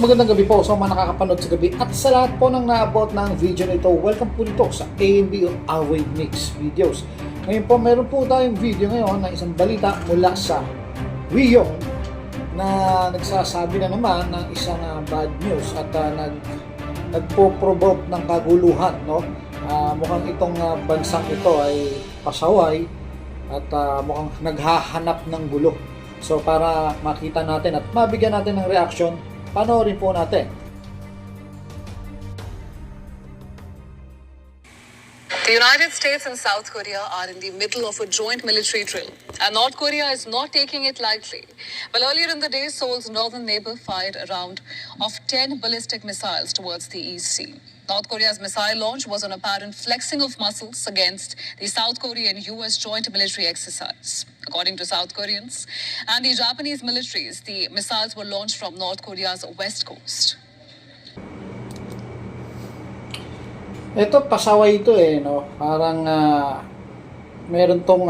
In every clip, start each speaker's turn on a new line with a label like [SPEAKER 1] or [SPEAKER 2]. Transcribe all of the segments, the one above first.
[SPEAKER 1] Magandang gabi po sa mga nakakapanood sa gabi at sa lahat po ng naabot ng video na ito. Welcome po dito sa A&B or Away Mix Videos. Ngayon po, meron po tayong video ngayon na isang balita mula sa Rio na nagsasabi na naman ng isang bad news at nagpo-provoke ng kaguluhan. No? Mukhang itong bansang ito ay pasaway at mukhang naghahanap ng gulo. So para makita natin at mabigyan natin ng reaction, panoorin po natin.
[SPEAKER 2] The United States and South Korea are in the middle of a joint military drill, and North Korea is not taking it lightly. Well, earlier in the day, Seoul's northern neighbor fired a round of 10 ballistic missiles towards the East Sea. North Korea's missile launch was an apparent flexing of muscles against the South Korean-US joint military exercise. According to South Koreans and the Japanese militaries, the missiles were launched from North Korea's west coast.
[SPEAKER 1] Ito, pasaway ito no? Parang meron tong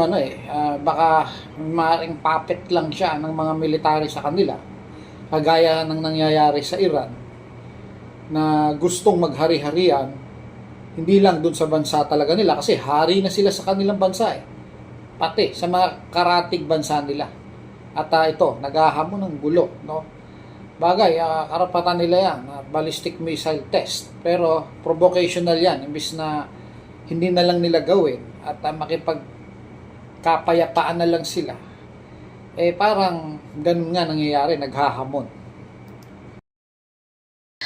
[SPEAKER 1] baka maaaring puppet lang siya ng mga military sa kanila. Kagaya ng nangyayari sa Iran na gustong maghari-harian, hindi lang dun sa bansa talaga nila kasi hari na sila sa kanilang bansa pati sa mga karatig bansa nila. At ito, naghahamon ng gulo, no? Bagay, karapatan nila yan, ballistic missile test. Pero provocational yan, imbis na hindi na lang nila gawin at makipagkapayapaan na lang sila. Parang ganun nga nangyayari, naghahamon.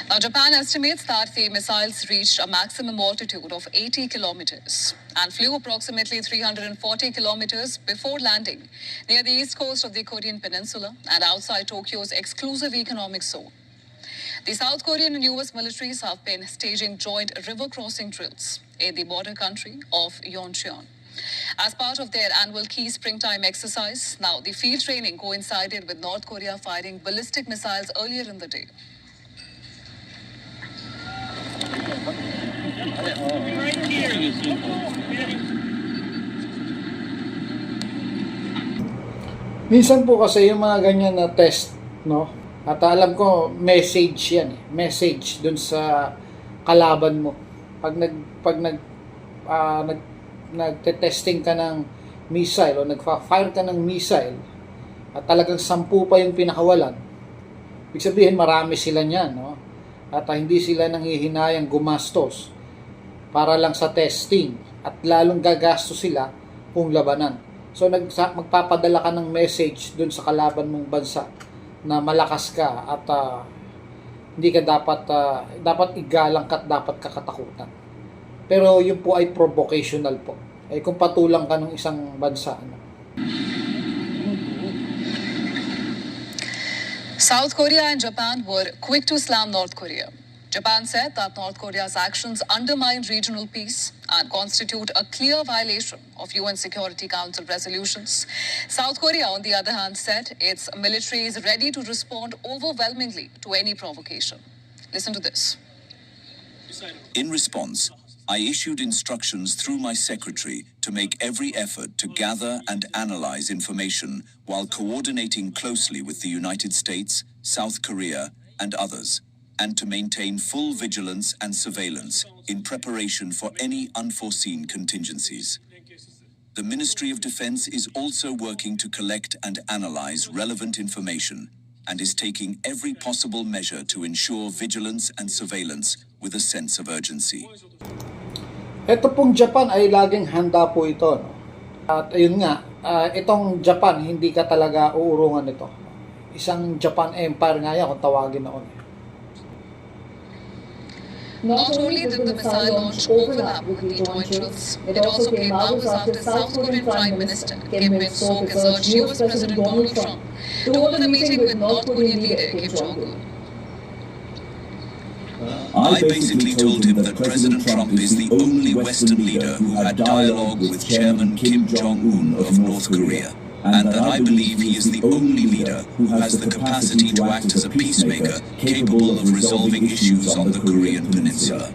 [SPEAKER 2] Now, Japan estimates that the missiles reached a maximum altitude of 80 kilometers and flew approximately 340 kilometers before landing near the east coast of the Korean peninsula and outside Tokyo's exclusive economic zone. The South Korean and US militaries have been staging joint river crossing drills in the border country of Yeoncheon. As part of their annual key springtime exercise, now the field training coincided with North Korea firing ballistic missiles earlier in the day.
[SPEAKER 1] Minsan po kasi yung mga ganyan na test, no? At alam ko message yan, message dun sa kalaban mo. Pag nagte-testing ka ng missile o nagfa-fire ka ng missile at talagang 10 pa yung pinakawalan, ibig sabihin marami sila niyan, no? At hindi sila nanghihinayang gumastos para lang sa testing at lalong gagastos sila kung labanan. So magpapadala ka ng message dun sa kalaban mong bansa na malakas ka at hindi ka dapat igalang ka at dapat kakatakutan. Pero yun po ay provocational po. Kung patulang ka ng isang bansa.
[SPEAKER 2] South Korea and Japan were quick to slam North Korea. Japan said that North Korea's actions undermine regional peace and constitute a clear violation of UN Security Council resolutions. South Korea, on the other hand, said its military is ready to respond overwhelmingly to any provocation. Listen to this.
[SPEAKER 3] In response, I issued instructions through my secretary to make every effort to gather and analyze information while coordinating closely with the United States, South Korea, and others, and to maintain full vigilance and surveillance in preparation for any unforeseen contingencies. The Ministry of Defense is also working to collect and analyze relevant information and is taking every possible measure to ensure vigilance and surveillance with a sense of urgency.
[SPEAKER 1] Ito pong Japan ay laging handa po ito, no? At ayun nga, itong Japan hindi ka talaga uurungan nito. Isang Japan Empire nga yan kung tawagin noon.
[SPEAKER 2] Not only did the missile launch overlap with the joint drills, it also came hours after South Korean Prime Minister Kim Min-sok has urged US President Donald Trump to hold a meeting with North Korean leader Kim Jong-un.
[SPEAKER 3] I basically told him that President Trump is the only Western leader who had dialogue with Chairman Kim Jong-un of North Korea, and that I believe he is the only leader who has the capacity to act as a peacemaker capable of resolving issues on the Korean Peninsula.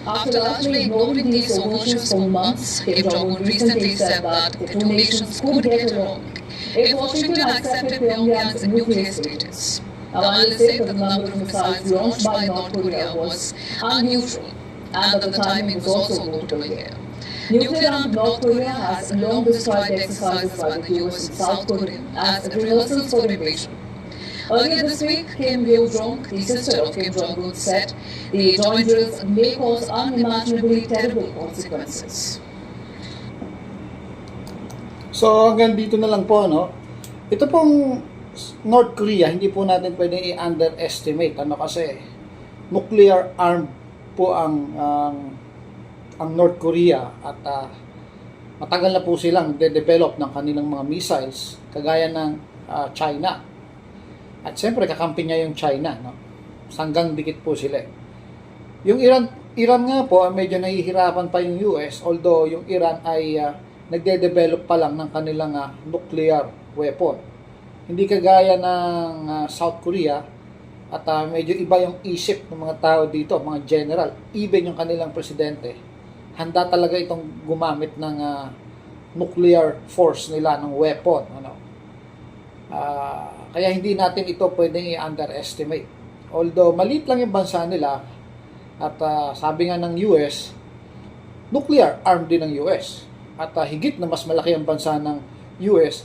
[SPEAKER 2] After largely ignoring these overtures for months, Kim Jong-un recently said that the two nations could get along if Washington accepted Pyongyang's nuclear status. Now, analysts say that the number of missiles launched by North Korea was unusual and that the timing was also notable here. Nuclear-armed North Korea has long described exercises by the US and South Korea as rehearsals for invasion. Earlier this week, Kim Yo-jong, the sister of Kim Jong-un, said the joint drills may cause unimaginably terrible consequences.
[SPEAKER 1] So hanggang dito na lang po, no? Ito pong North Korea, hindi po natin pwedeng i-underestimate, kasi nuclear armed po ang North Korea at matagal na po silang de-develop ng kanilang mga missiles kagaya ng China. At siyempre kakampi niya yung China, no? Sanggang dikit po sila. Yung Iran nga po, medyo nahihirapan pa yung US, although yung Iran ay nagde-develop pa lang ng kanilang nuclear weapon. Hindi kagaya ng South Korea at medyo iba yung isip ng mga tao dito, mga general, even yung kanilang presidente. Handa talaga itong gumamit ng nuclear force nila, ng weapon. Kaya hindi natin ito pwedeng i-underestimate. Although maliit lang yung bansa nila at sabi nga ng US, nuclear armed din ng US. At higit na mas malaki ang bansa ng US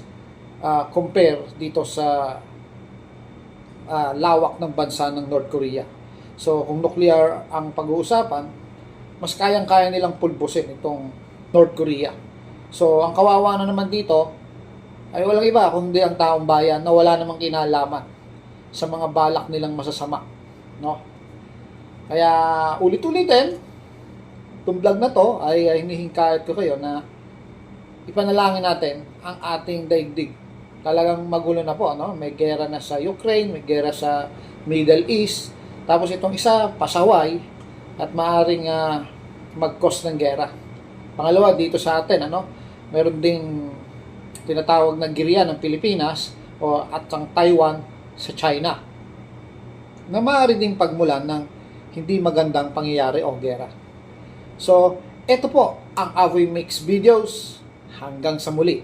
[SPEAKER 1] compare dito sa lawak ng bansa ng North Korea. So kung nuclear ang pag-uusapan, mas kayang-kaya nilang pulbusin itong North Korea. So ang kawawa na naman dito ay walang iba kundi ang taong bayan na wala namang kinalaman sa mga balak nilang masasama, no? Kaya ulit-ulitin, itong vlog na to ay hinihingkayat ko kayo na ipanalangin natin ang ating daigdig. Talagang magulo na po, no? May gera na sa Ukraine, may gera sa Middle East, tapos itong isa pasaway at maaring mag-cause ng gera. Pangalawa, dito sa atin, meron ding tinatawag na giriya ng Pilipinas at ang Taiwan sa China na maaari ding pagmulan ng hindi magandang pangyayari o gera. So, ito po ang Avoy Mix Videos. Hanggang sa muli.